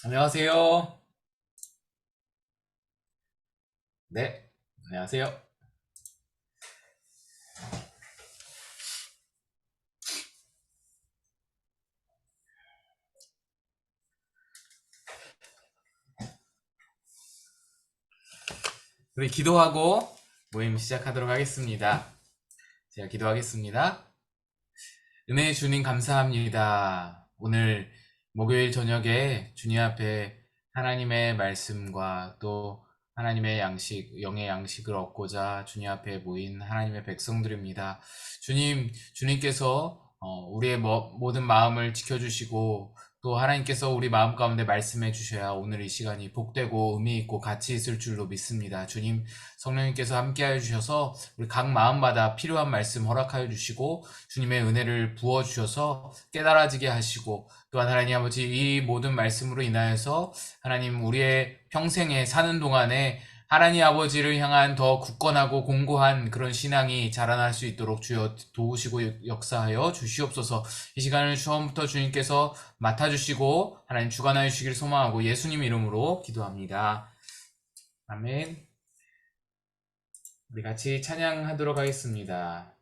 안녕하세요. 네, 안녕하세요. 우리 기도하고 모임 시작하도록 하겠습니다. 제가 기도하겠습니다. 은혜의 주님 감사합니다. 오늘 목요일 저녁에 주님 앞에 하나님의 말씀과 또 하나님의 양식, 영의 양식을 얻고자 주님 앞에 모인 하나님의 백성들입니다. 주님께서 우리의 모든 마음을 지켜주시고 또 하나님께서 우리 마음 가운데 말씀해 주셔야 오늘 이 시간이 복되고 의미 있고 가치 있을 줄로 믿습니다. 주님, 성령님께서 함께하여 주셔서 우리 각 마음마다 필요한 말씀 허락하여 주시고 주님의 은혜를 부어주셔서 깨달아지게 하시고 또한 하나님 아버지 이 모든 말씀으로 인하여서 하나님 우리의 평생에 사는 동안에 하나님 아버지를 향한 더 굳건하고 공고한 그런 신앙이 자라날 수 있도록 주여 도우시고 역사하여 주시옵소서. 이 시간을 처음부터 주님께서 맡아주시고 하나님 주관하여 주시기를 소망하고 예수님 이름으로 기도합니다. 아멘. 우리 같이 찬양하도록 하겠습니다.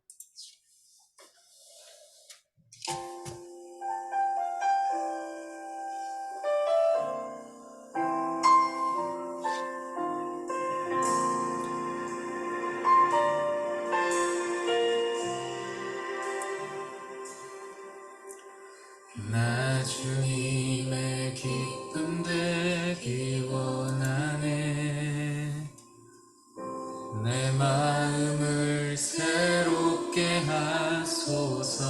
나 주님의 기쁨 되기 원하네. 내 마음을 새롭게 하소서.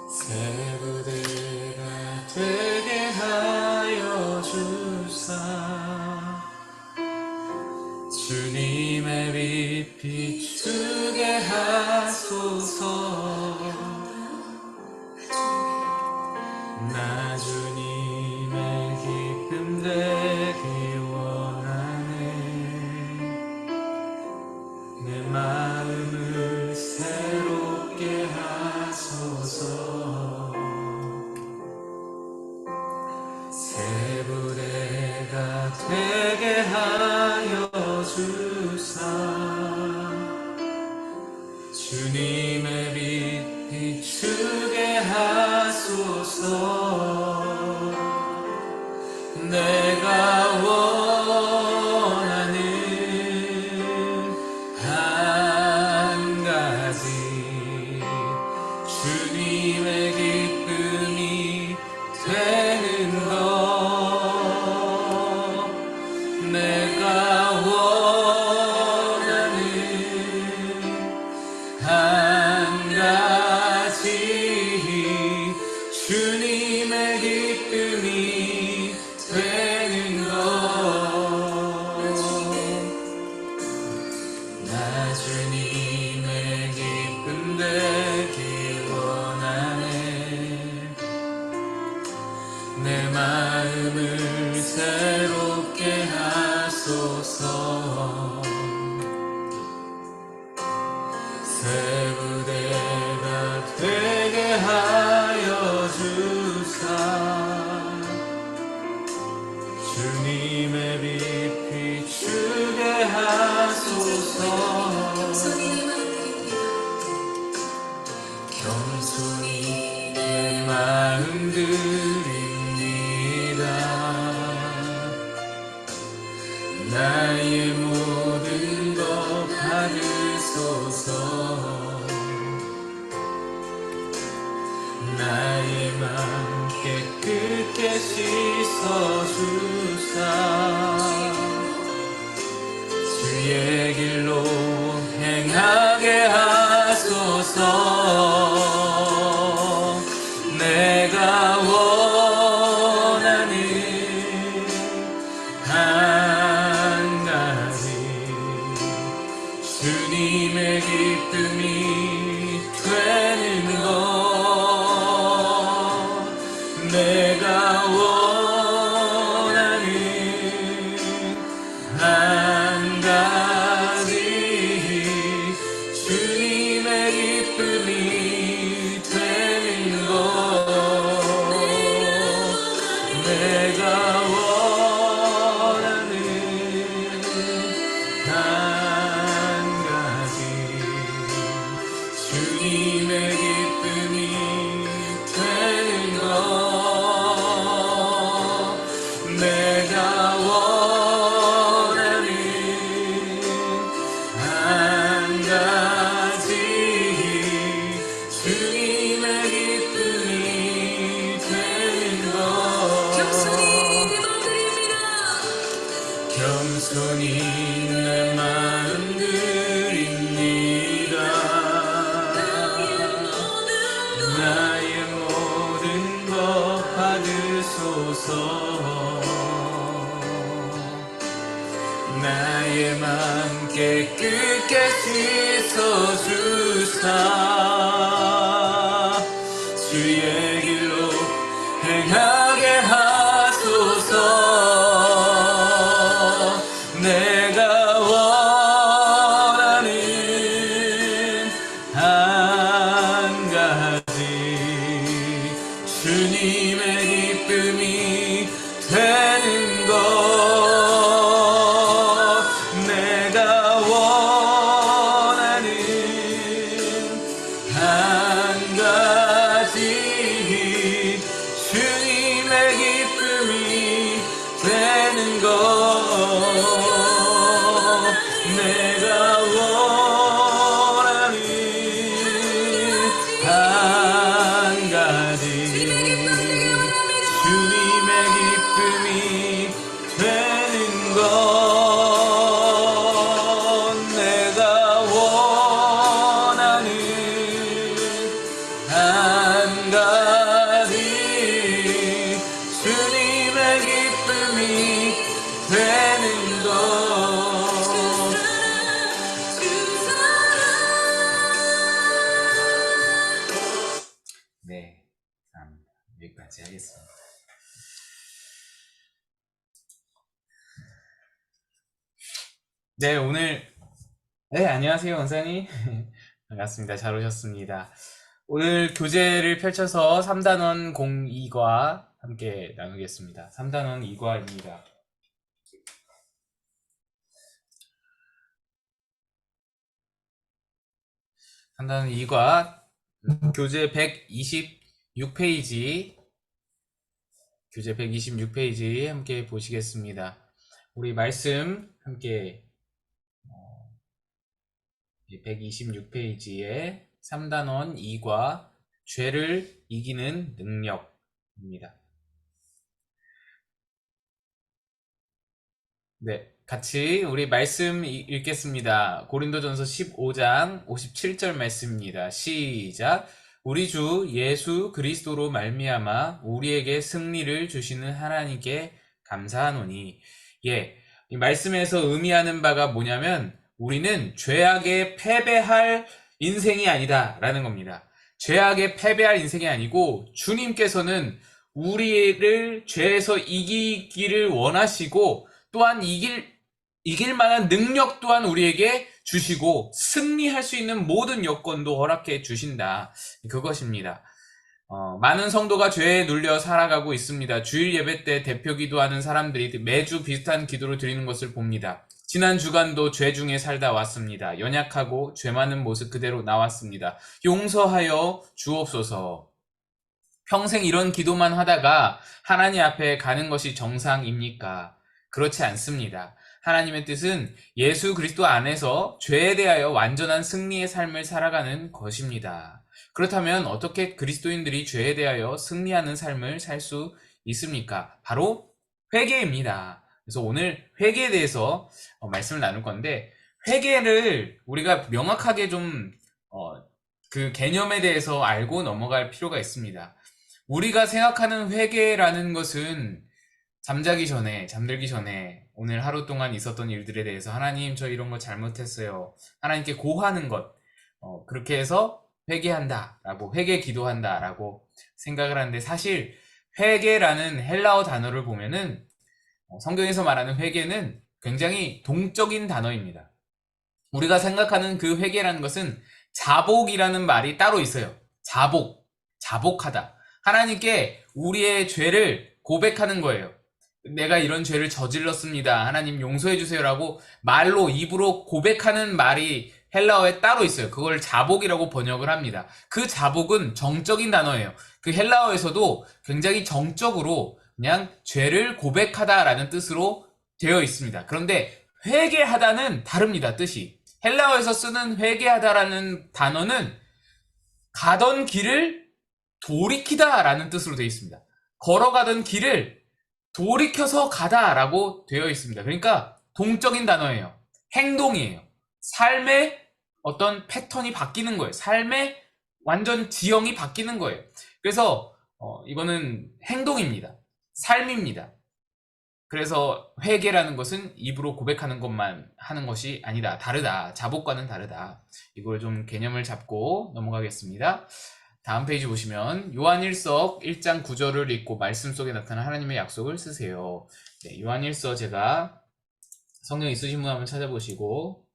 새 부대가 되게 하여 주사. 주님의 빛 비추게 하소서. 나 주님의 기쁨 되기 원하네. 내 마음을 새롭게 하소서. 새 부대가 되게 하여 주사. 주님의 빛 비추게 하소서. 내가 원하는 한 가지 주님의 기쁨이 되는 것. 내가 원하는 한 가지 주님의 기쁨이 되는 것. 나 주님의 기쁨 되기 원하네. 내 마음을 새롭게 하소서. 새 부대가 되게 하여 주사. 주님의 빛 비추게 하소서. 겸손히 내 마음 드립니다. 나의 모든 것 받으소서. 나의 맘 깨끗게 씻어주사. 주의 길로 행하게 하소서. 내가 원하는 한 가지 주님의 기쁨이 주님의 기쁨이 되는 것 내가 원하는 한 가지 주님의 기쁨이 되는 것 겸손히 내 마음 드립니다 나의 모든 것 받으소서 나의 맘 깨끗게 씻어주사 주의 길로 행하게 하소서 내가 원하는 한 가지 주님의 기쁨이 되는 것 내가 원하는 한 가지 주님의 기쁨이 되는 것 내가 원하는 한 가지 주님의 기쁨이 되는 것 내가 원하는 한 가지 주님의 기쁨이 되는 것 네, 여기까지 하겠습니다. 네, 네, 안녕하세요, 원사님. 반갑습니다. 잘 오셨습니다. 오늘 교재를 펼쳐서 3단원 02과 함께 나누겠습니다. 3단원 2과입니다. 3단원 2과 교재 126페이지 교재 126페이지 함께 보시겠습니다. 우리 말씀 함께 126페이지에 3단원 2과 죄를 이기는 능력입니다. 네, 같이 우리 말씀 읽겠습니다. 고린도전서 15장 57절 말씀입니다. 시작. 우리 주 예수 그리스도로 말미암아 우리에게 승리를 주시는 하나님께 감사하노니. 이 말씀에서 의미하는 바가 뭐냐면 우리는 죄악에 패배할 인생이 아니다 라는 겁니다. 죄악에 패배할 인생이 아니고 주님께서는 우리를 죄에서 이기기를 원하시고 또한 이길 만한 능력 또한 우리에게 주시고 승리할 수 있는 모든 여건도 허락해 주신다. 그것입니다. 많은 성도가 죄에 눌려 살아가고 있습니다. 주일 예배 때 대표 기도하는 사람들이 매주 비슷한 기도를 드리는 것을 봅니다. 지난 주간도 죄 중에 살다 왔습니다. 연약하고 죄 많은 모습 그대로 나왔습니다. 용서하여 주옵소서. 평생 이런 기도만 하다가 하나님 앞에 가는 것이 정상입니까? 그렇지 않습니다. 하나님의 뜻은 예수 그리스도 안에서 죄에 대하여 완전한 승리의 삶을 살아가는 것입니다. 그렇다면 어떻게 그리스도인들이 죄에 대하여 승리하는 삶을 살 수 있습니까? 바로 회개입니다. 그래서 오늘 회개에 대해서 말씀을 나눌 건데, 회개를 우리가 명확하게 좀 그 개념에 대해서 알고 넘어갈 필요가 있습니다. 우리가 생각하는 회개라는 것은 잠들기 전에 오늘 하루 동안 있었던 일들에 대해서 하나님 저 이런 거 잘못했어요. 하나님께 고하는 것, 그렇게 해서 회개한다라고, 회개 기도한다라고 생각을 하는데, 사실 회개라는 헬라어 단어를 보면은 성경에서 말하는 회개는 굉장히 동적인 단어입니다. 우리가 생각하는 그 회개라는 것은 자복이라는 말이 따로 있어요. 자복하다. 하나님께 우리의 죄를 고백하는 거예요. 내가 이런 죄를 저질렀습니다. 하나님 용서해 주세요라고 말로, 입으로 고백하는 말이 헬라어에 따로 있어요. 그걸 자복이라고 번역을 합니다. 그 자복은 정적인 단어예요. 그 헬라어에서도 굉장히 정적으로 그냥 죄를 고백하다라는 뜻으로 되어 있습니다. 그런데 회개하다는 다릅니다. 뜻이. 헬라어에서 쓰는 회개하다라는 단어는 가던 길을 돌이키다라는 뜻으로 되어 있습니다. 걸어가던 길을 돌이켜서 가다라고 되어 있습니다. 그러니까 동적인 단어예요. 행동이에요. 삶의 어떤 패턴이 바뀌는 거예요. 삶의 완전 지형이 바뀌는 거예요. 그래서 이거는 행동입니다. 삶입니다. 그래서 회개라는 것은 입으로 고백하는 것만 하는 것이 아니다. 다르다. 자복과는 다르다. 이걸 좀 개념을 잡고 넘어가겠습니다. 다음 페이지 보시면 요한일서 1장 9절을 읽고 말씀 속에 나타난 하나님의 약속을 쓰세요. 네, 요한일서 제가 성경 있으신 분 한번 찾아보시고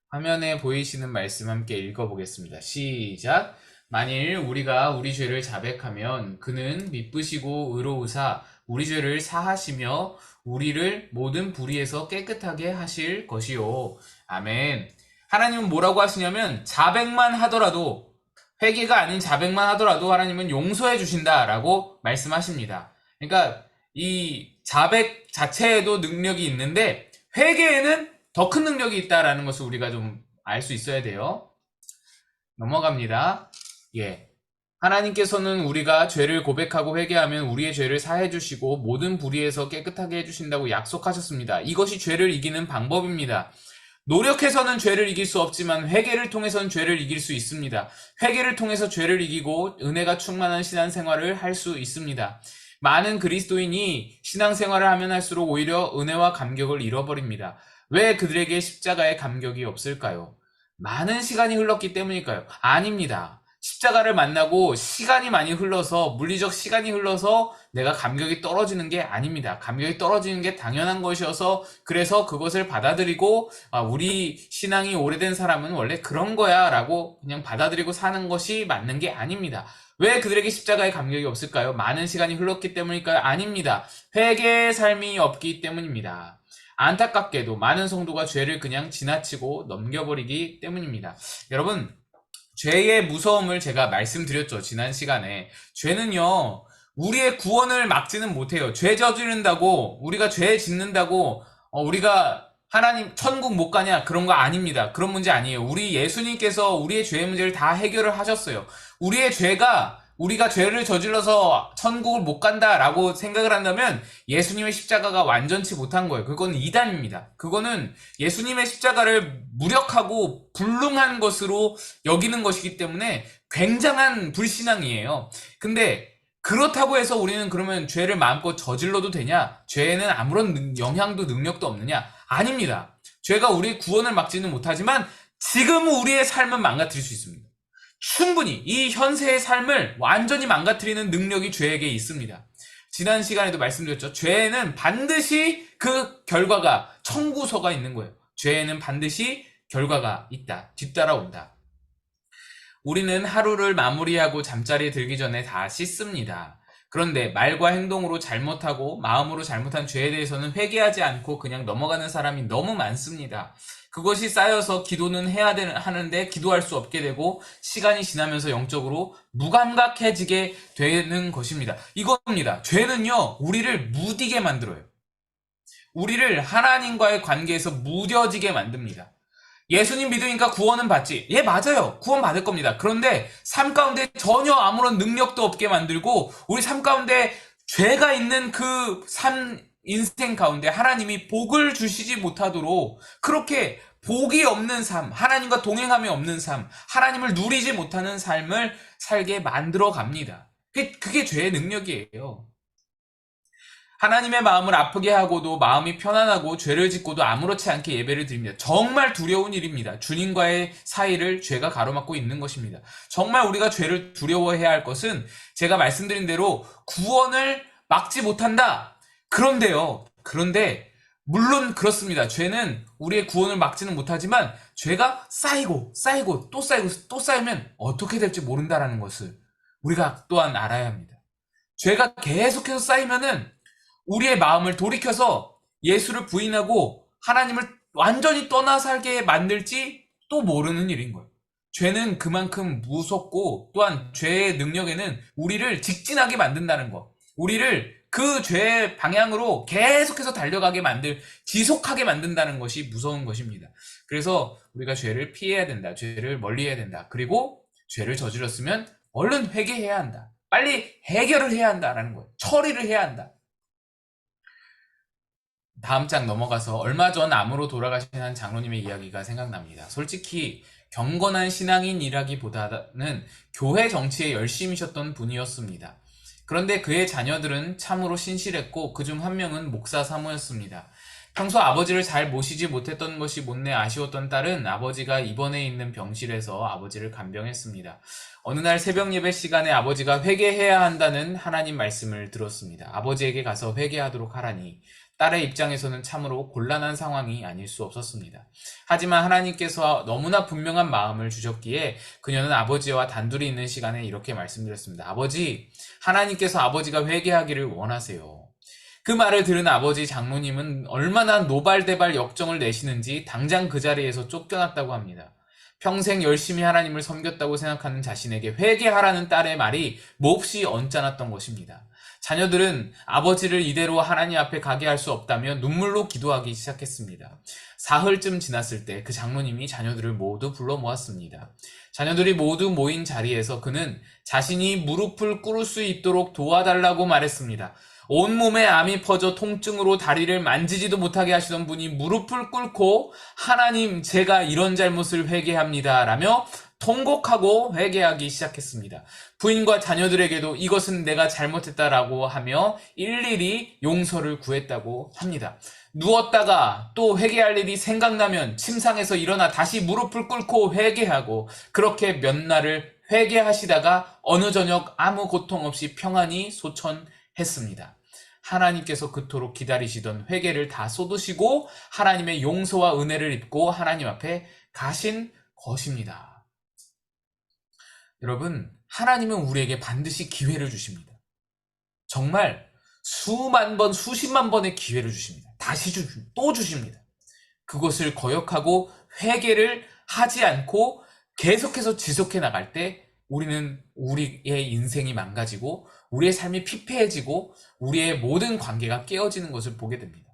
화면에 보이시는 말씀 함께 읽어보겠습니다. 시작. 만일 우리가 우리 죄를 자백하면 그는 미쁘시고 의로우사 우리 죄를 사하시며 우리를 모든 불의에서 깨끗하게 하실 것이요. 아멘. 하나님은 뭐라고 하시냐면 자백만 하더라도 회개가 아닌 자백만 하더라도 하나님은 용서해 주신다라고 말씀하십니다. 그러니까 이 자백 자체에도 능력이 있는데 회개에는 더 큰 능력이 있다라는 것을 우리가 좀 알 수 있어야 돼요. 넘어갑니다. 예. 하나님께서는 우리가 죄를 고백하고 회개하면 우리의 죄를 사해 주시고 모든 불의에서 깨끗하게 해 주신다고 약속하셨습니다. 이것이 죄를 이기는 방법입니다. 노력해서는 죄를 이길 수 없지만 회개를 통해서는 죄를 이길 수 있습니다. 회개를 통해서 죄를 이기고 은혜가 충만한 신앙생활을 할 수 있습니다. 많은 그리스도인이 신앙생활을 하면 할수록 오히려 은혜와 감격을 잃어버립니다. 왜 그들에게 십자가의 감격이 없을까요? 많은 시간이 흘렀기 때문일까요? 아닙니다. 십자가를 만나고 시간이 많이 흘러서 물리적 시간이 흘러서 내가 감격이 떨어지는 게 아닙니다. 감격이 떨어지는 게 당연한 것이어서 그래서 그것을 받아들이고 우리 신앙이 오래된 사람은 원래 그런 거야 라고 그냥 받아들이고 사는 것이 맞는 게 아닙니다. 왜 그들에게 십자가의 감격이 없을까요? 많은 시간이 흘렀기 때문일까요? 아닙니다. 회개의 삶이 없기 때문입니다. 안타깝게도 많은 성도가 죄를 그냥 지나치고 넘겨버리기 때문입니다. 여러분, 죄의 무서움을 제가 말씀드렸죠. 지난 시간에. 죄는요, 우리의 구원을 막지는 못해요. 죄 저지른다고, 우리가 죄 짓는다고, 우리가 하나님 천국 못 가냐? 그런 거 아닙니다. 그런 문제 아니에요. 우리 예수님께서 우리의 죄의 문제를 다 해결을 하셨어요. 우리의 죄가 우리가 죄를 저질러서 천국을 못 간다라고 생각을 한다면 예수님의 십자가가 완전치 못한 거예요. 그건 이단입니다. 그거는 예수님의 십자가를 무력하고 불능한 것으로 여기는 것이기 때문에 굉장한 불신앙이에요. 근데 그렇다고 해서 우리는 그러면 죄를 마음껏 저질러도 되냐? 죄에는 아무런 영향도 능력도 없느냐? 아닙니다. 죄가 우리의 구원을 막지는 못하지만 지금 우리의 삶은 망가뜨릴 수 있습니다. 충분히 이 현세의 삶을 완전히 망가뜨리는 능력이 죄에게 있습니다. 지난 시간에도 말씀드렸죠. 죄에는 반드시 그 결과가 청구서가 있는 거예요. 죄에는 반드시 결과가 있다. 뒤따라온다. 우리는 하루를 마무리하고 잠자리에 들기 전에 다 씻습니다. 그런데 말과 행동으로 잘못하고 마음으로 잘못한 죄에 대해서는 회개하지 않고 그냥 넘어가는 사람이 너무 많습니다. 그것이 쌓여서 기도는 해야 하는데 기도할 수 없게 되고 시간이 지나면서 영적으로 무감각해지게 되는 것입니다. 이겁니다. 죄는요, 우리를 무디게 만들어요. 우리를 하나님과의 관계에서 무뎌지게 만듭니다. 예수님 믿으니까 구원은 받지. 예, 맞아요. 구원 받을 겁니다. 그런데 삶 가운데 전혀 아무런 능력도 없게 만들고 우리 삶 가운데 죄가 있는 그 인생 가운데 하나님이 복을 주시지 못하도록 그렇게 복이 없는 삶, 하나님과 동행함이 없는 삶, 하나님을 누리지 못하는 삶을 살게 만들어 갑니다. 그게 죄의 능력이에요. 하나님의 마음을 아프게 하고도 마음이 편안하고 죄를 짓고도 아무렇지 않게 예배를 드립니다. 정말 두려운 일입니다. 주님과의 사이를 죄가 가로막고 있는 것입니다. 정말 우리가 죄를 두려워해야 할 것은 제가 말씀드린 대로 구원을 막지 못한다. 그런데 물론 그렇습니다. 죄는 우리의 구원을 막지는 못하지만 죄가 쌓이고 또 쌓이고 또 쌓이면 어떻게 될지 모른다라는 것을 우리가 또한 알아야 합니다. 죄가 계속해서 쌓이면은 우리의 마음을 돌이켜서 예수를 부인하고 하나님을 완전히 떠나 살게 만들지 또 모르는 일인 거예요. 죄는 그만큼 무섭고 또한 죄의 능력에는 우리를 직진하게 만든다는 거. 우리를 그 죄의 방향으로 계속해서 달려가게 지속하게 만든다는 것이 무서운 것입니다. 그래서 우리가 죄를 피해야 된다. 죄를 멀리해야 된다. 그리고 죄를 저질렀으면 얼른 회개해야 한다. 빨리 해결을 해야 한다라는 거예요. 처리를 해야 한다. 다음 장 넘어가서 얼마 전 암으로 돌아가신 한 장로님의 이야기가 생각납니다. 솔직히 경건한 신앙인이라기보다는 교회 정치에 열심이셨던 분이었습니다. 그런데 그의 자녀들은 참으로 신실했고 그중 한 명은 목사 사모였습니다. 평소 아버지를 잘 모시지 못했던 것이 못내 아쉬웠던 딸은 아버지가 입원해 있는 병실에서 아버지를 간병했습니다. 어느 날 새벽 예배 시간에 아버지가 회개해야 한다는 하나님 말씀을 들었습니다. 아버지에게 가서 회개하도록 하라니 딸의 입장에서는 참으로 곤란한 상황이 아닐 수 없었습니다. 하지만 하나님께서 너무나 분명한 마음을 주셨기에 그녀는 아버지와 단둘이 있는 시간에 이렇게 말씀드렸습니다. 아버지, 하나님께서 아버지가 회개하기를 원하세요. 그 말을 들은 아버지 장로님은 얼마나 노발대발 역정을 내시는지 당장 그 자리에서 쫓겨났다고 합니다. 평생 열심히 하나님을 섬겼다고 생각하는 자신에게 회개하라는 딸의 말이 몹시 언짢았던 것입니다. 자녀들은 아버지를 이대로 하나님 앞에 가게 할 수 없다며 눈물로 기도하기 시작했습니다. 사흘쯤 지났을 때 그 장로님이 자녀들을 모두 불러 모았습니다. 자녀들이 모두 모인 자리에서 그는 자신이 무릎을 꿇을 수 있도록 도와달라고 말했습니다. 온몸에 암이 퍼져 통증으로 다리를 만지지도 못하게 하시던 분이 무릎을 꿇고 하나님, 제가 이런 잘못을 회개합니다 라며 통곡하고 회개하기 시작했습니다. 부인과 자녀들에게도 이것은 내가 잘못했다라고 하며 일일이 용서를 구했다고 합니다. 누웠다가 또 회개할 일이 생각나면 침상에서 일어나 다시 무릎을 꿇고 회개하고 그렇게 몇 날을 회개하시다가 어느 저녁 아무 고통 없이 평안히 소천했습니다. 하나님께서 그토록 기다리시던 회개를 다 쏟으시고 하나님의 용서와 은혜를 입고 하나님 앞에 가신 것입니다. 여러분, 하나님은 우리에게 반드시 기회를 주십니다. 정말 수만 번, 수십만 번의 기회를 주십니다. 다시 또 주십니다. 그것을 거역하고 회개를 하지 않고 계속해서 지속해 나갈 때 우리는 우리의 인생이 망가지고 우리의 삶이 피폐해지고 우리의 모든 관계가 깨어지는 것을 보게 됩니다.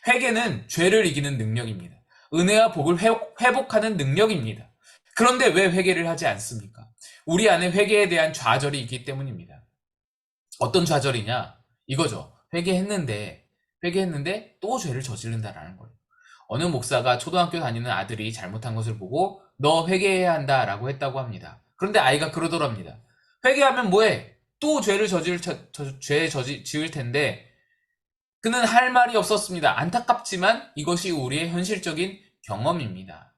회개는 죄를 이기는 능력입니다. 은혜와 복을 회복하는 능력입니다. 그런데 왜 회개를 하지 않습니까? 우리 안에 회개에 대한 좌절이 있기 때문입니다. 어떤 좌절이냐? 이거죠. 회개했는데 또 죄를 저지른다라는 거예요. 어느 목사가 초등학교 다니는 아들이 잘못한 것을 보고 너 회개해야 한다라고 했다고 합니다. 그런데 아이가 그러더랍니다. 회개하면 뭐해? 또 죄를 지을 텐데 그는 할 말이 없었습니다. 안타깝지만 이것이 우리의 현실적인 경험입니다.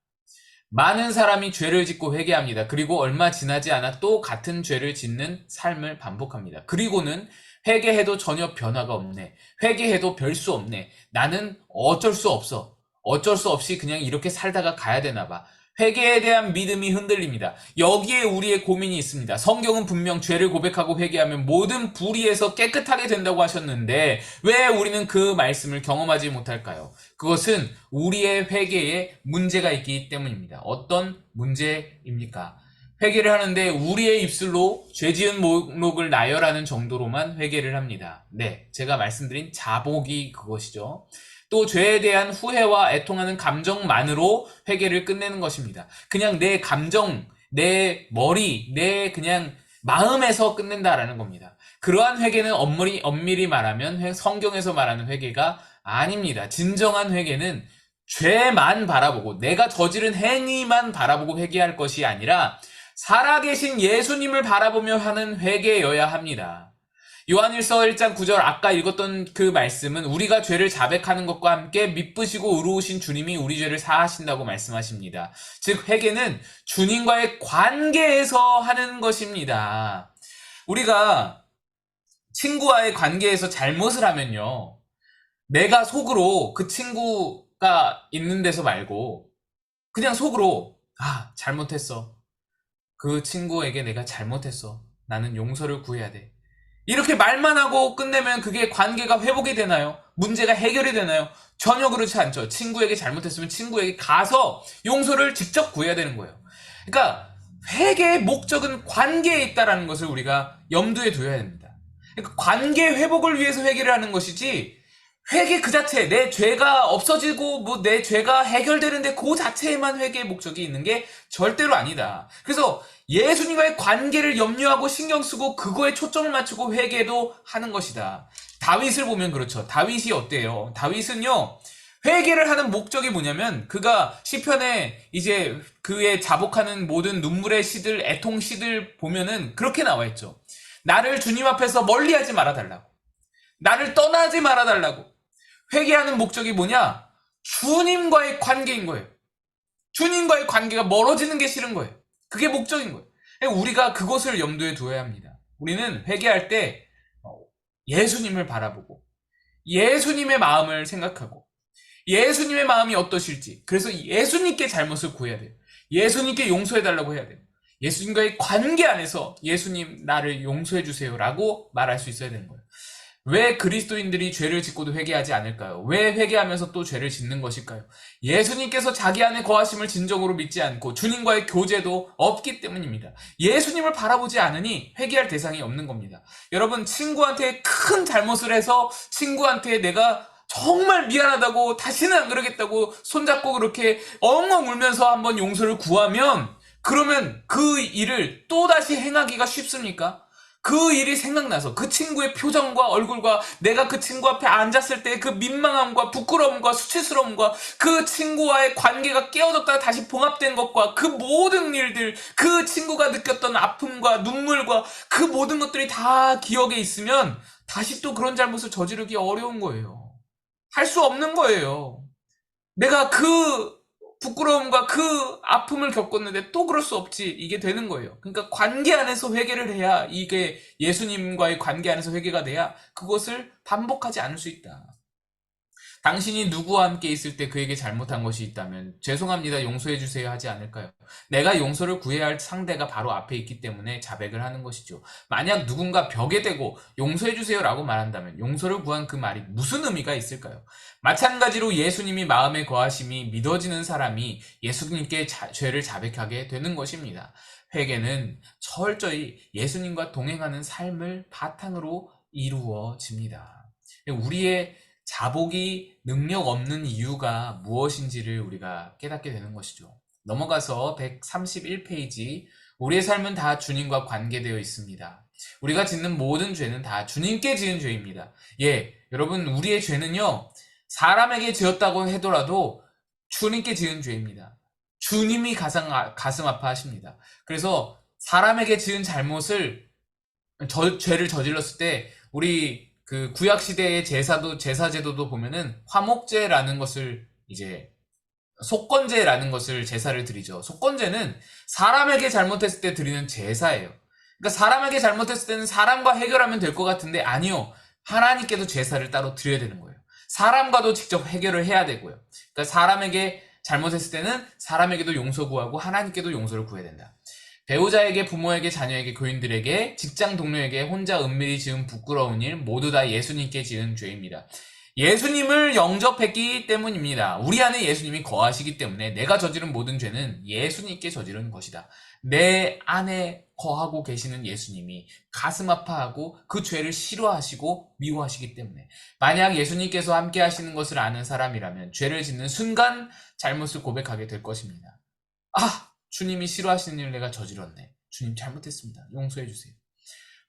많은 사람이 죄를 짓고 회개합니다. 그리고 얼마 지나지 않아 또 같은 죄를 짓는 삶을 반복합니다. 그리고는 회개해도 전혀 변화가 없네. 회개해도 별 수 없네. 나는 어쩔 수 없어. 어쩔 수 없이 그냥 이렇게 살다가 가야 되나 봐. 회개에 대한 믿음이 흔들립니다. 여기에 우리의 고민이 있습니다. 성경은 분명 죄를 고백하고 회개하면 모든 불의에서 깨끗하게 된다고 하셨는데 왜 우리는 그 말씀을 경험하지 못할까요? 그것은 우리의 회개에 문제가 있기 때문입니다. 어떤 문제입니까? 회개를 하는데 우리의 입술로 죄지은 목록을 나열하는 정도로만 회개를 합니다. 네, 제가 말씀드린 자복이 그것이죠. 또 죄에 대한 후회와 애통하는 감정만으로 회개를 끝내는 것입니다. 그냥 내 감정, 내 머리, 내 그냥 마음에서 끝낸다라는 겁니다. 그러한 회개는 엄밀히 말하면 성경에서 말하는 회개가 아닙니다. 진정한 회개는 죄만 바라보고 내가 저지른 행위만 바라보고 회개할 것이 아니라 살아계신 예수님을 바라보며 하는 회개여야 합니다. 요한일서 1장 9절 아까 읽었던 그 말씀은 우리가 죄를 자백하는 것과 함께 미쁘시고 의로우신 주님이 우리 죄를 사하신다고 말씀하십니다. 즉 회개는 주님과의 관계에서 하는 것입니다. 우리가 친구와의 관계에서 잘못을 하면요. 내가 속으로 그 친구가 있는 데서 말고 그냥 속으로 잘못했어. 그 친구에게 내가 잘못했어. 나는 용서를 구해야 돼. 이렇게 말만 하고 끝내면 그게 관계가 회복이 되나요? 문제가 해결이 되나요? 전혀 그렇지 않죠. 친구에게 잘못했으면 친구에게 가서 용서를 직접 구해야 되는 거예요. 그러니까 회개의 목적은 관계에 있다는 것을 우리가 염두에 둬야 됩니다. 그러니까 관계 회복을 위해서 회개를 하는 것이지, 회개 그 자체, 내 죄가 없어지고 뭐 내 죄가 해결되는데 그 자체에만 회개의 목적이 있는 게 절대로 아니다. 그래서 예수님과의 관계를 염려하고 신경 쓰고 그거에 초점을 맞추고 회개도 하는 것이다. 다윗을 보면 그렇죠. 다윗이 어때요? 다윗은요, 회개를 하는 목적이 뭐냐면, 그가 시편에 이제 그의 자복하는 모든 눈물의 시들, 애통 시들 보면은 그렇게 나와 있죠. 나를 주님 앞에서 멀리하지 말아달라고, 나를 떠나지 말아달라고. 회개하는 목적이 뭐냐? 주님과의 관계인 거예요. 주님과의 관계가 멀어지는 게 싫은 거예요. 그게 목적인 거예요. 우리가 그것을 염두에 두어야 합니다. 우리는 회개할 때 예수님을 바라보고 예수님의 마음을 생각하고 예수님의 마음이 어떠실지, 그래서 예수님께 잘못을 구해야 돼요. 예수님께 용서해달라고 해야 돼요. 예수님과의 관계 안에서 예수님 나를 용서해 주세요 라고 말할 수 있어야 되는 거예요. 왜 그리스도인들이 죄를 짓고도 회개하지 않을까요? 왜 회개하면서 또 죄를 짓는 것일까요? 예수님께서 자기 안에 거하심을 진정으로 믿지 않고 주님과의 교제도 없기 때문입니다. 예수님을 바라보지 않으니 회개할 대상이 없는 겁니다. 여러분, 친구한테 큰 잘못을 해서 친구한테 내가 정말 미안하다고, 다시는 안 그러겠다고 손잡고 그렇게 엉엉 울면서 한번 용서를 구하면, 그러면 그 일을 또다시 행하기가 쉽습니까? 그 일이 생각나서 그 친구의 표정과 얼굴과 내가 그 친구 앞에 앉았을 때 그 민망함과 부끄러움과 수치스러움과 그 친구와의 관계가 깨어졌다가 다시 봉합된 것과 그 모든 일들, 그 친구가 느꼈던 아픔과 눈물과 그 모든 것들이 다 기억에 있으면 다시 또 그런 잘못을 저지르기 어려운 거예요. 할 수 없는 거예요. 내가 그 부끄러움과 그 아픔을 겪었는데 또 그럴 수 없지, 이게 되는 거예요. 그러니까 관계 안에서 회개를 해야, 이게 예수님과의 관계 안에서 회개가 돼야 그것을 반복하지 않을 수 있다. 당신이 누구와 함께 있을 때 그에게 잘못한 것이 있다면 죄송합니다, 용서해 주세요 하지 않을까요? 내가 용서를 구해야 할 상대가 바로 앞에 있기 때문에 자백을 하는 것이죠. 만약 누군가 벽에 대고 용서해 주세요 라고 말한다면 용서를 구한 그 말이 무슨 의미가 있을까요? 마찬가지로 예수님이 마음에 거하심이 믿어지는 사람이 예수님께 죄를 자백하게 되는 것입니다. 회개는 철저히 예수님과 동행하는 삶을 바탕으로 이루어집니다. 우리의 자복이 능력 없는 이유가 무엇인지를 우리가 깨닫게 되는 것이죠. 넘어가서 131페이지. 우리의 삶은 다 주님과 관계되어 있습니다. 우리가 짓는 모든 죄는 다 주님께 지은 죄입니다. 예, 여러분, 우리의 죄는요, 사람에게 지었다고 하더라도 주님께 지은 죄입니다. 주님이 가슴 아파하십니다. 그래서 사람에게 지은 잘못을, 죄를 저질렀을 때 우리 그 구약 시대의 제사 제도도 보면은 화목제라는 것을, 이제 속건제라는 것을 제사를 드리죠. 속건제는 사람에게 잘못했을 때 드리는 제사예요. 그러니까 사람에게 잘못했을 때는 사람과 해결하면 될 것 같은데, 아니요. 하나님께도 제사를 따로 드려야 되는 거예요. 사람과도 직접 해결을 해야 되고요. 그러니까 사람에게 잘못했을 때는 사람에게도 용서 구하고 하나님께도 용서를 구해야 된다. 배우자에게, 부모에게, 자녀에게, 교인들에게, 직장 동료에게 혼자 은밀히 지은 부끄러운 일 모두 다 예수님께 지은 죄입니다. 예수님을 영접했기 때문입니다. 우리 안에 예수님이 거하시기 때문에 내가 저지른 모든 죄는 예수님께 저지른 것이다. 내 안에 거하고 계시는 예수님이 가슴 아파하고 그 죄를 싫어하시고 미워하시기 때문에, 만약 예수님께서 함께 하시는 것을 아는 사람이라면 죄를 짓는 순간 잘못을 고백하게 될 것입니다. 아! 주님이 싫어하시는 일을 내가 저질렀네. 주님 잘못했습니다. 용서해 주세요.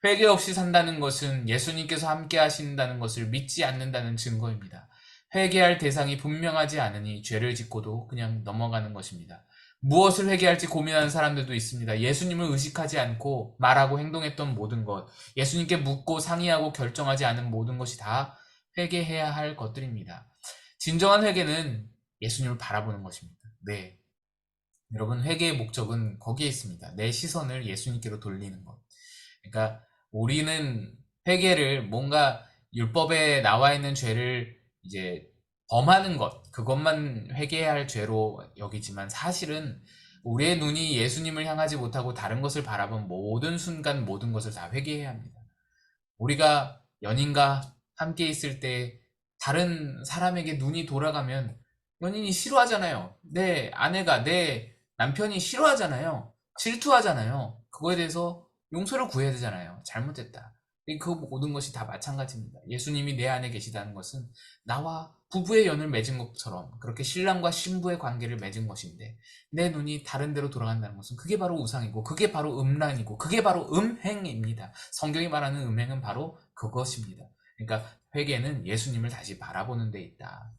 회개 없이 산다는 것은 예수님께서 함께 하신다는 것을 믿지 않는다는 증거입니다. 회개할 대상이 분명하지 않으니 죄를 짓고도 그냥 넘어가는 것입니다. 무엇을 회개할지 고민하는 사람들도 있습니다. 예수님을 의식하지 않고 말하고 행동했던 모든 것, 예수님께 묻고 상의하고 결정하지 않은 모든 것이 다 회개해야 할 것들입니다. 진정한 회개는 예수님을 바라보는 것입니다. 네. 여러분, 회개의 목적은 거기에 있습니다. 내 시선을 예수님께로 돌리는 것. 그러니까 우리는 회개를, 뭔가 율법에 나와 있는 죄를 이제 범하는 것, 그것만 회개해야 할 죄로 여기지만, 사실은 우리의 눈이 예수님을 향하지 못하고 다른 것을 바라본 모든 순간 모든 것을 다 회개해야 합니다. 우리가 연인과 함께 있을 때 다른 사람에게 눈이 돌아가면 연인이 싫어하잖아요. 내 아내가, 내 남편이 싫어하잖아요. 질투하잖아요. 그거에 대해서 용서를 구해야 되잖아요. 잘못했다. 그 모든 것이 다 마찬가지입니다. 예수님이 내 안에 계시다는 것은 나와 부부의 연을 맺은 것처럼 그렇게 신랑과 신부의 관계를 맺은 것인데, 내 눈이 다른 데로 돌아간다는 것은 그게 바로 우상이고, 그게 바로 음란이고, 그게 바로 음행입니다. 성경이 말하는 음행은 바로 그것입니다. 그러니까 회개는 예수님을 다시 바라보는 데 있다.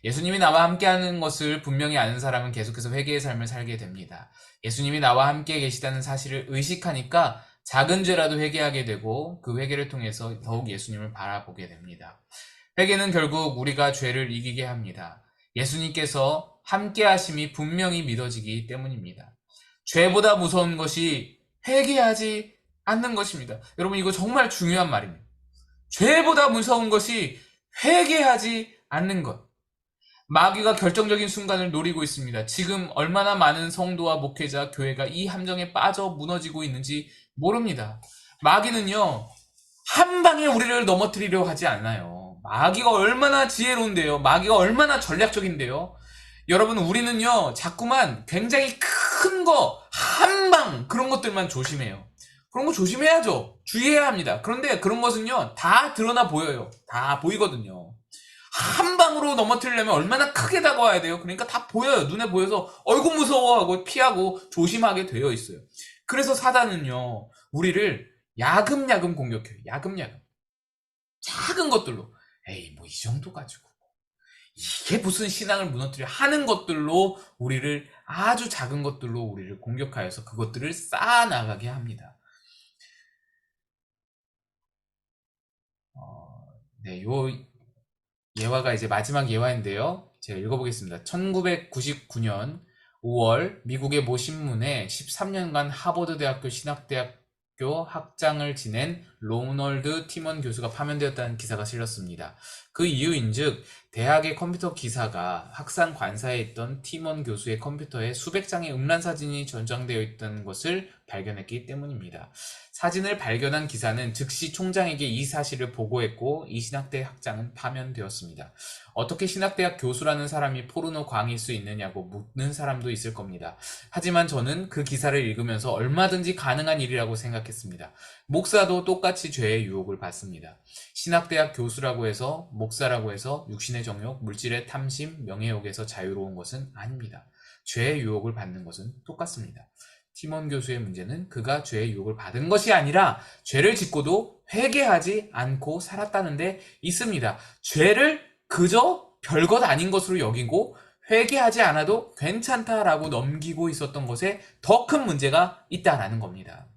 예수님이 나와 함께하는 것을 분명히 아는 사람은 계속해서 회개의 삶을 살게 됩니다. 예수님이 나와 함께 계시다는 사실을 의식하니까 작은 죄라도 회개하게 되고, 그 회개를 통해서 더욱 예수님을 바라보게 됩니다. 회개는 결국 우리가 죄를 이기게 합니다. 예수님께서 함께 하심이 분명히 믿어지기 때문입니다. 죄보다 무서운 것이 회개하지 않는 것입니다. 여러분, 이거 정말 중요한 말입니다. 죄보다 무서운 것이 회개하지 않는 것. 마귀가 결정적인 순간을 노리고 있습니다. 지금 얼마나 많은 성도와 목회자, 교회가 이 함정에 빠져 무너지고 있는지 모릅니다. 마귀는요, 한 방에 우리를 넘어뜨리려 하지 않아요. 마귀가 얼마나 지혜로운데요. 마귀가 얼마나 전략적인데요. 여러분, 우리는요, 자꾸만 굉장히 큰 거, 한 방, 그런 것들만 조심해요. 그런 거 조심해야죠. 주의해야 합니다. 그런데 그런 것은요, 다 드러나 보여요. 다 보이거든요. 한 방으로 넘어뜨리려면 얼마나 크게 다가와야 돼요. 그러니까 다 보여요. 눈에 보여서 얼굴 무서워하고 피하고 조심하게 되어 있어요. 그래서 사단은요, 우리를 야금야금 공격해요. 야금야금. 작은 것들로. 에이, 뭐 이 정도 가지고. 이게 무슨 신앙을 무너뜨려 하는 것들로 우리를, 아주 작은 것들로 우리를 공격하여서 그것들을 쌓아나가게 합니다. 네, 요 예화가 이제 마지막 예화인데요. 제가 읽어보겠습니다. 1999년 5월 미국의 모 신문에 13년간 하버드 대학교 신학대학교 학장을 지낸 로널드 티먼 교수가 파면되었다는 기사가 실렸습니다. 그 이유인즉 대학의 컴퓨터 기사가 학산 관사에 있던 티먼 교수의 컴퓨터에 수백 장의 음란 사진이 저장되어 있다는 것을 발견했기 때문입니다. 사진을 발견한 기사는 즉시 총장에게 이 사실을 보고했고, 이 신학대 학장은 파면되었습니다. 어떻게 신학대학 교수라는 사람이 포르노 광일 수 있느냐고 묻는 사람도 있을 겁니다. 하지만 저는 그 기사를 읽으면서 얼마든지 가능한 일이라고 생각했습니다. 목사도 똑같이 죄의 유혹을 받습니다. 신학대학 교수라고 해서, 목사라고 해서 육신의 정욕, 물질의 탐심, 명예욕에서 자유로운 것은 아닙니다. 죄의 유혹을 받는 것은 똑같습니다. 티몬 교수의 문제는 그가 죄의 유혹을 받은 것이 아니라 죄를 짓고도 회개하지 않고 살았다는 데 있습니다. 죄를 그저 별것 아닌 것으로 여기고 회개하지 않아도 괜찮다라고 넘기고 있었던 것에 더 큰 문제가 있다라는 겁니다.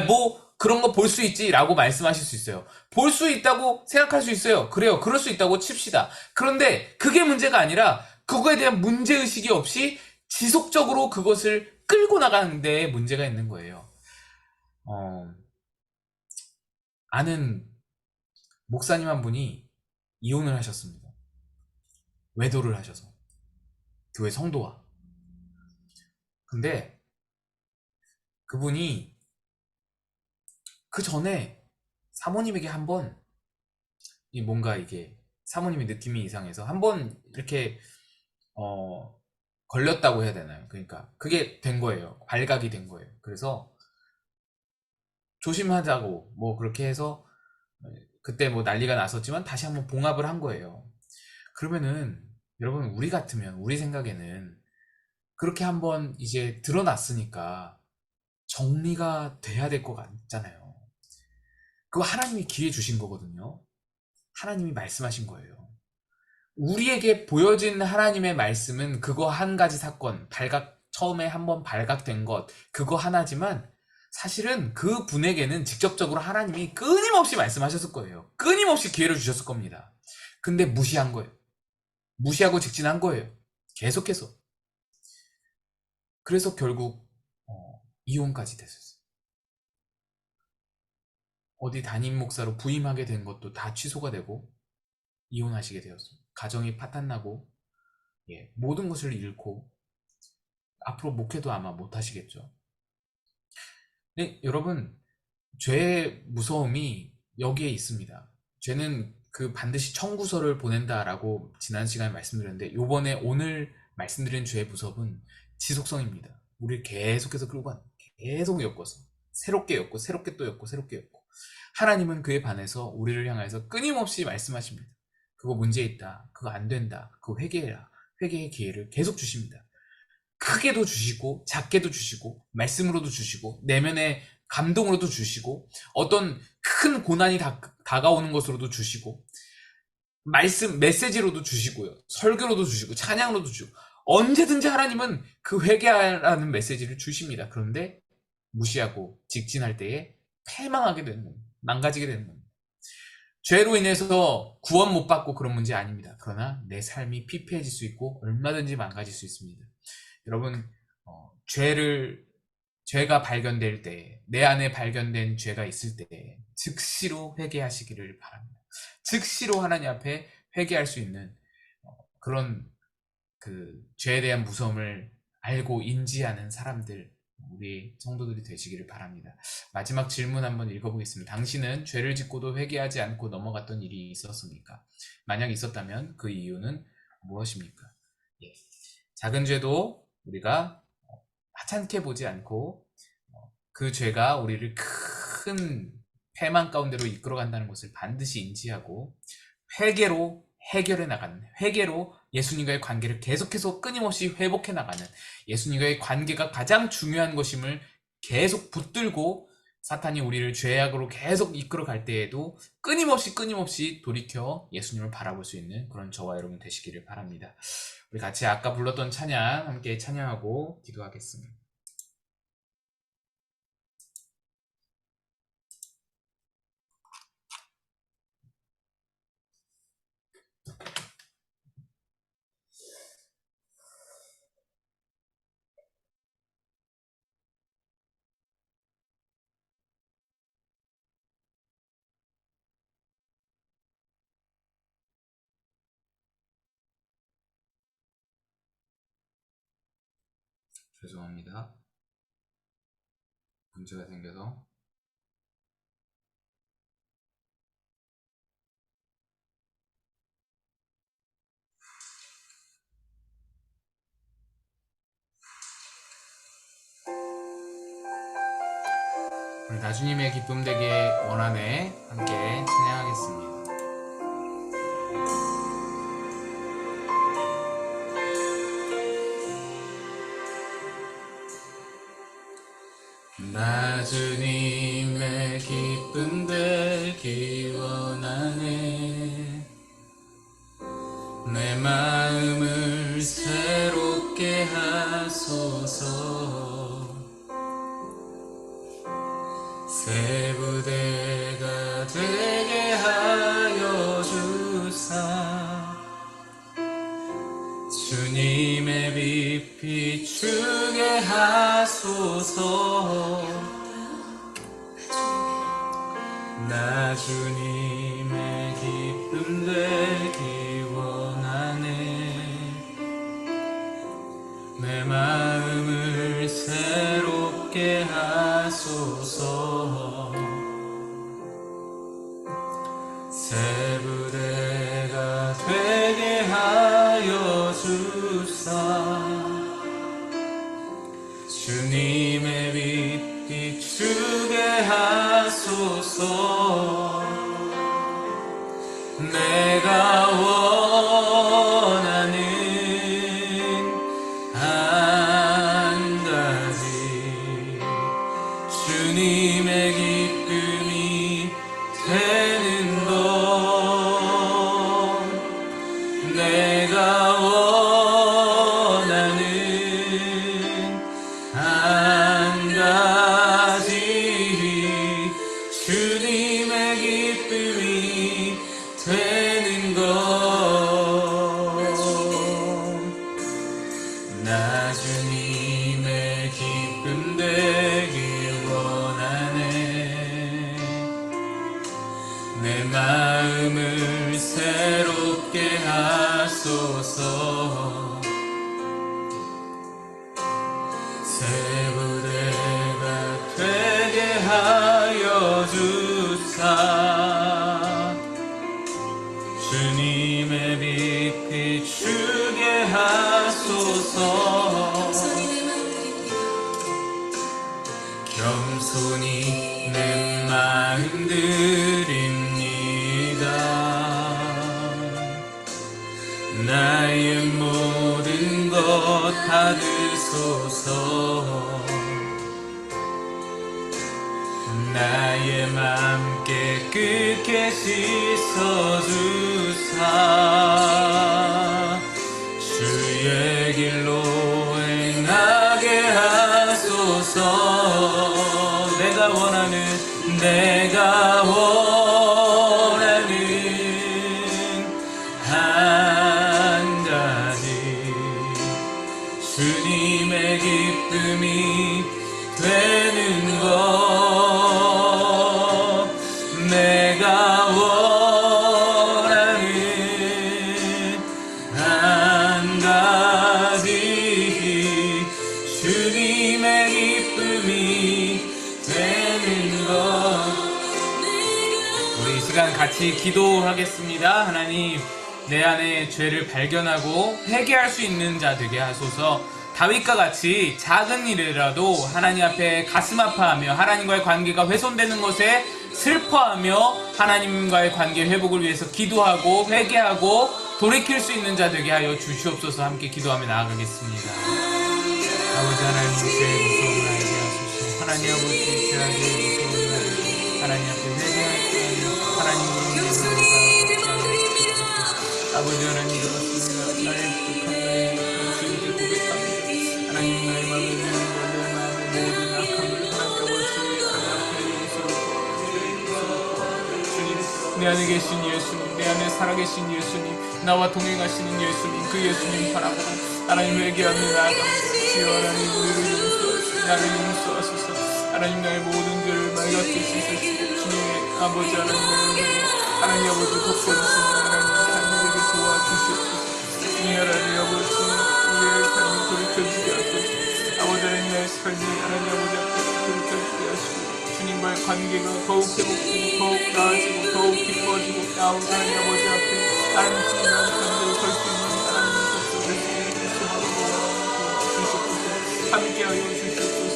뭐 그런 거 볼 수 있지 라고 말씀하실 수 있어요. 볼 수 있다고 생각할 수 있어요. 그래요. 그럴 수 있다고 칩시다. 그런데 그게 문제가 아니라 그거에 대한 문제의식이 없이 지속적으로 그것을 끌고 나가는 데 문제가 있는 거예요. 아는 목사님 한 분이 이혼을 하셨습니다. 외도를 하셔서. 교회 성도와. 근데 그분이 그 전에 사모님에게 한번 뭔가 이게 사모님의 느낌이 이상해서 한번 이렇게 걸렸다고 해야 되나요? 그러니까 그게 된 거예요. 발각이 된 거예요. 그래서 조심하자고 뭐 그렇게 해서 그때 뭐 난리가 났었지만 다시 한번 봉합을 한 거예요. 그러면은 여러분, 우리 같으면, 우리 생각에는 그렇게 한번 이제 드러났으니까 정리가 돼야 될 것 같잖아요. 그거 하나님이 기회 주신 거거든요. 하나님이 말씀하신 거예요. 우리에게 보여진 하나님의 말씀은 그거 한 가지 사건, 처음에 한번 발각된 것, 그거 하나지만 사실은 그 분에게는 직접적으로 하나님이 끊임없이 말씀하셨을 거예요. 끊임없이 기회를 주셨을 겁니다. 근데 무시한 거예요. 무시하고 직진한 거예요. 계속해서. 그래서 결국 이혼까지 됐었어요. 어디 담임 목사로 부임하게 된 것도 다 취소가 되고 이혼하시게 되었어요. 가정이 파탄나고, 모든 것을 잃고 앞으로 목회도 아마 못 하시겠죠. 근데 여러분, 죄의 무서움이 여기에 있습니다. 죄는 그 반드시 청구서를 보낸다라고 지난 시간에 말씀드렸는데, 요번에 오늘 말씀드린 죄의 무섭은 지속성입니다. 우리를 계속해서 끌고 가는, 계속 엮어서 새롭게 엮고 새롭게 또 엮고 새롭게 엮고, 하나님은 그에 반해서 우리를 향해서 끊임없이 말씀하십니다. 그거 문제 있다, 그거 안 된다, 그거 회개해라. 회개의 기회를 계속 주십니다. 크게도 주시고 작게도 주시고 말씀으로도 주시고 내면의 감동으로도 주시고 어떤 큰 고난이 다가오는 것으로도 주시고 말씀 메시지로도 주시고요, 설교로도 주시고 찬양으로도 주시고, 언제든지 하나님은 그 회개하라는 메시지를 주십니다. 그런데 무시하고 직진할 때에 패망하게 되는 겁니다. 망가지게 되는 겁니다. 죄로 인해서 구원 못 받고 그런 문제 아닙니다. 그러나 내 삶이 피폐해질 수 있고 얼마든지 망가질 수 있습니다. 여러분, 죄가 발견될 때, 내 안에 발견된 죄가 있을 때 즉시로 회개하시기를 바랍니다. 즉시로 하나님 앞에 회개할 수 있는 그런 그 죄에 대한 무서움을 알고 인지하는 사람들, 우리 성도들이 되시기를 바랍니다. 마지막 질문 한번 읽어보겠습니다. 당신은 죄를 짓고도 회개하지 않고 넘어갔던 일이 있었습니까? 만약 있었다면 그 이유는 무엇입니까? 예. 작은 죄도 우리가 하찮게 보지 않고 그 죄가 우리를 큰 패망 가운데로 이끌어간다는 것을 반드시 인지하고 회개로 해결해 나가는, 회개로 예수님과의 관계를 계속해서 끊임없이 회복해 나가는, 예수님과의 관계가 가장 중요한 것임을 계속 붙들고 사탄이 우리를 죄악으로 계속 이끌어갈 때에도 끊임없이 돌이켜 예수님을 바라볼 수 있는 그런 저와 여러분 되시기를 바랍니다. 우리 같이 아까 불렀던 찬양 함께 찬양하고 기도하겠습니다. 죄송합니다. 문제가 생겨서. 우리 나주님의 기쁨 되게 원하네 함께 찬양하겠습니다. 나주님의 기쁨 되기 원하네. 내 마음을 새롭게 하소서. 새 부대가 되게 하여 주사. 주님의 빛 비추게 하소서. 나 주님의 기쁨 되기 원하네. 내 마음을 새롭게 하소서. 새 부대가 되게 하여 주사. 주님의 빛 비추게 하소서. 내가 원하는 한 가지, 주님의 기쁨이 되는 것. 내가 원하는 한 가지, 주님의 기쁨이 되는 것. 나 주님의 기쁨 되길 원하네. 내 마음을 새롭게 하소서. 새 부대가 되게 하여 주사. 손이 내 마음 드립니다. 나의 모든 것 받으소서. 나의 맘 깨끗게 씻어주사 주의 길로 행하게 하소서. 내가 원하는 한 가지 주님의 기쁨이 되는 것. 내가 원하는 한 가지 주님의 기쁨이 되는 것. 우리 이 시간 같이 기도하겠습니다. 하나님, 내 안에 죄를 발견하고 회개할 수 있는 자 되게 하소서. 다윗과 같이 작은 일이라도 하나님 앞에 가슴 아파하며 하나님과의 관계가 훼손되는 것에 슬퍼하며 하나님과의 관계 회복을 위해서 기도하고 회개하고 돌이킬 수 있는 자 되게 하여 주시옵소서. 함께 기도하며 나아가겠습니다. 아버지 하나님, 죄의 무서움을 알게 하소서. 하나님 아버지, 죄악의 무서움을 알게 하나님 앞에 회개할 줄 아는 하나님으로 인해서 아버지 하나님, 그렇습니다. 나의 부족한 나의 죄를 고백합니다. 하나님, 나의 마음에 드는 것, 내 마음의 모든 악함을 하나님 아버지 앞에 용서를 주님, 내 안에 계신 예수님, 내 안에 살아계신 예수님, 나와 동행하시는 예수님, 그 예수님 바라보고 하나님 회개하며 나아갑니다. 주여 하나님, 우리를 용서하시고 나를 용서하소서. 하나님, 나의 모든 죄를 맑게 씻으시고 주님의 아버지 하나님 아버지 덮어주시며 하나님 삶을 되게 도와주시옵소서. 주님 하나님 아버지, 우리의 삶을 돌이켜주게 하소서. 아버지 하나님, 나의 삶이 하나님 아버지 앞에 돌이켜주게 하시고 주님과의 관계가 더욱 회복되고 더욱 나아지고 더욱 깊어지고 아버지 하나님 아버지 앞에 다른 주님과 관계를 걸 수 있는 하나님의 속속을 주시옵소서. 함께하여 주시옵소서.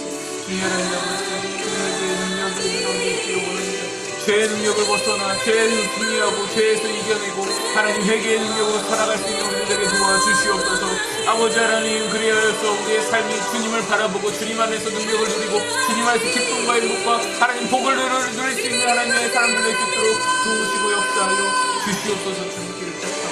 주님 하나님 아버지, 우리에게 능력을 넘기기를 원합니다. 죄의 능력을 벗어나 죄를 승리하고 죄에서 이겨내고 하나님 회개의 능력으로 살아갈 수 있는 우리들에게 도와주시옵소서. 아버지 하나님, 그리하여서 우리의 삶이 주님을 바라보고 주님 안에서 능력을 누리고 주님 안에서 기쁨과 행복과 하나님 복을 누릴 수 있는 하나님의 사람들 될 수 있도록 도우시고 역사하여 주시옵소서. 주님께를 부탁합니다.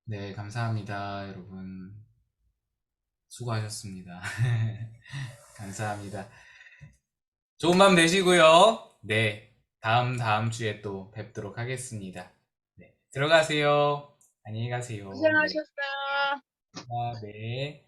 네, 감사합니다. 여러분 수고하셨습니다. 감사합니다. 좋은 밤 되시고요. 네, 다음 주에 또 뵙도록 하겠습니다. 네, 들어가세요. 안녕히 가세요. 고생하셨어요. 네.